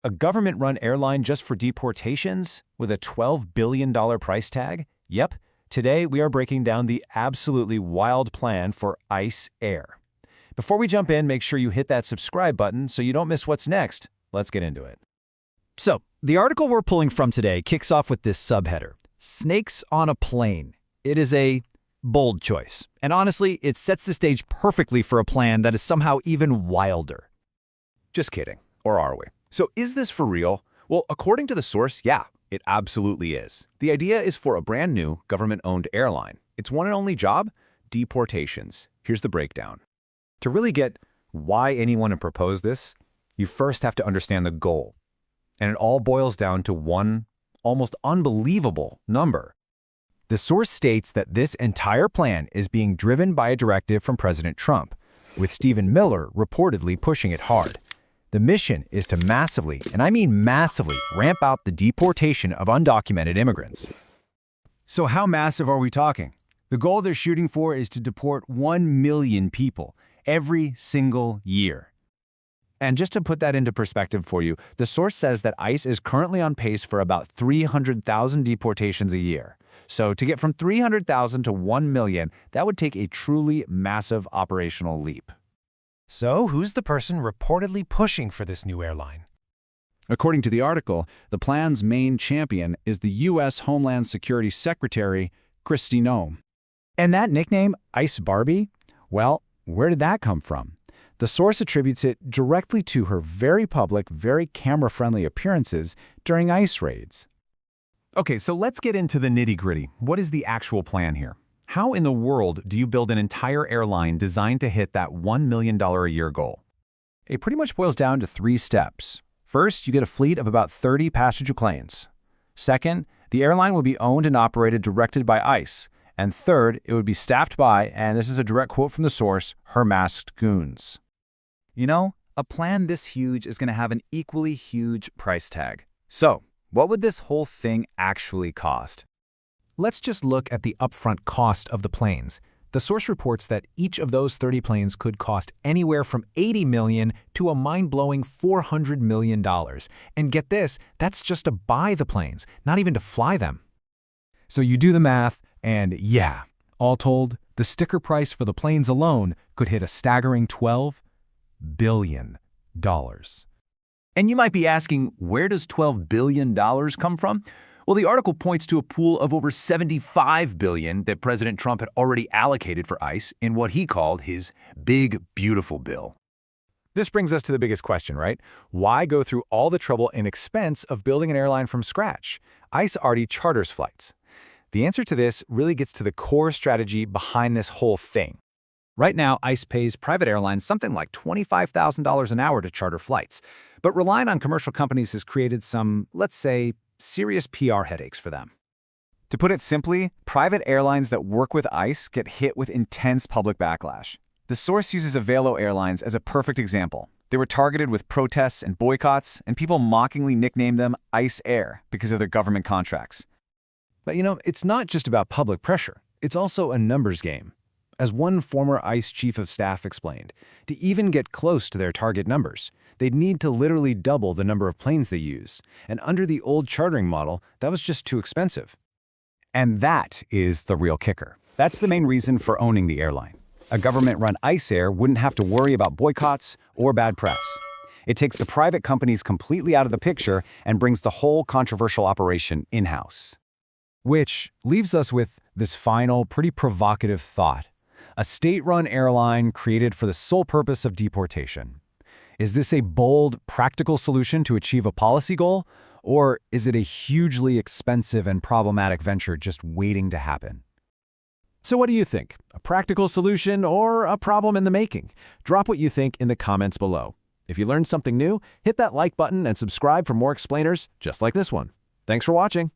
A government-run airline just for deportations with a $12 billion price tag? Yep, today we are breaking down the absolutely wild plan for ICE Air. Before we jump in, make sure you hit that subscribe button so you don't miss what's next. Let's get into it. So, the article we're pulling from today kicks off with this subheader, Snakes on a Plane. It is a bold choice, and honestly, it sets the stage perfectly for a plan that is somehow even wilder. Just kidding. Or are we? So is this for real? Well, according to the source, yeah, it absolutely is. The idea is for a brand new government-owned airline. Its one and only job? Deportations. Here's the breakdown. To really get why anyone would propose this, you first have to understand the goal. And it all boils down to one almost unbelievable number. The source states that this entire plan is being driven by a directive from President Trump, with Stephen Miller reportedly pushing it hard. The mission is to massively, and I mean massively, ramp out the deportation of undocumented immigrants. So how massive are we talking? The goal they're shooting for is to deport 1 million people every single year. And just to put that into perspective for you, the source says that ICE is currently on pace for about 300,000 deportations a year. So to get from 300,000 to 1 million, that would take a truly massive operational leap. So who's the person reportedly pushing for this new airline? According to the article, the plan's main champion is the U.S. Homeland Security Secretary, Kristi Noem. And that nickname, ICE Barbie? Well, where did that come from? The source attributes it directly to her very public, very camera-friendly appearances during ICE raids. Okay, so let's get into the nitty-gritty. What is the actual plan here? How in the world do you build an entire airline designed to hit that $1 million a year goal? It pretty much boils down to 3 steps. First, you get a fleet of about 30 passenger planes. Second, the airline will be owned and operated directed by ICE. And third, it would be staffed by, and this is a direct quote from the source, her masked goons. You know, a plan this huge is going to have an equally huge price tag. So, what would this whole thing actually cost? Let's just look at the upfront cost of the planes. The source reports that each of those 30 planes could cost anywhere from $80 million to a mind-blowing $400 million. And get this, that's just to buy the planes, not even to fly them. So you do the math, and yeah, all told, the sticker price for the planes alone could hit a staggering $12 billion. And you might be asking, where does $12 billion come from? Well, the article points to a pool of over $75 billion that President Trump had already allocated for ICE in what he called his Big Beautiful Bill. This brings us to the biggest question, right? Why go through all the trouble and expense of building an airline from scratch? ICE already charters flights. The answer to this really gets to the core strategy behind this whole thing. Right now, ICE pays private airlines something like $25,000 an hour to charter flights, but relying on commercial companies has created some, let's say, serious PR headaches for them. To put it simply, private airlines that work with ICE get hit with intense public backlash. The source uses Avelo Airlines as a perfect example. They were targeted with protests and boycotts, and people mockingly nicknamed them ICE Air because of their government contracts. But you know, it's not just about public pressure. It's also a numbers game. As one former ICE chief of staff explained, to even get close to their target numbers, they'd need to literally double the number of planes they use. And under the old chartering model, that was just too expensive. And that is the real kicker. That's the main reason for owning the airline. A government-run ICE Air wouldn't have to worry about boycotts or bad press. It takes the private companies completely out of the picture and brings the whole controversial operation in-house. Which leaves us with this final, pretty provocative thought. A state-run airline created for the sole purpose of deportation. Is this a bold, practical solution to achieve a policy goal? Or is it a hugely expensive and problematic venture just waiting to happen? So what do you think? A practical solution or a problem in the making? Drop what you think in the comments below. If you learned something new, hit that like button and subscribe for more explainers just like this one. Thanks for watching.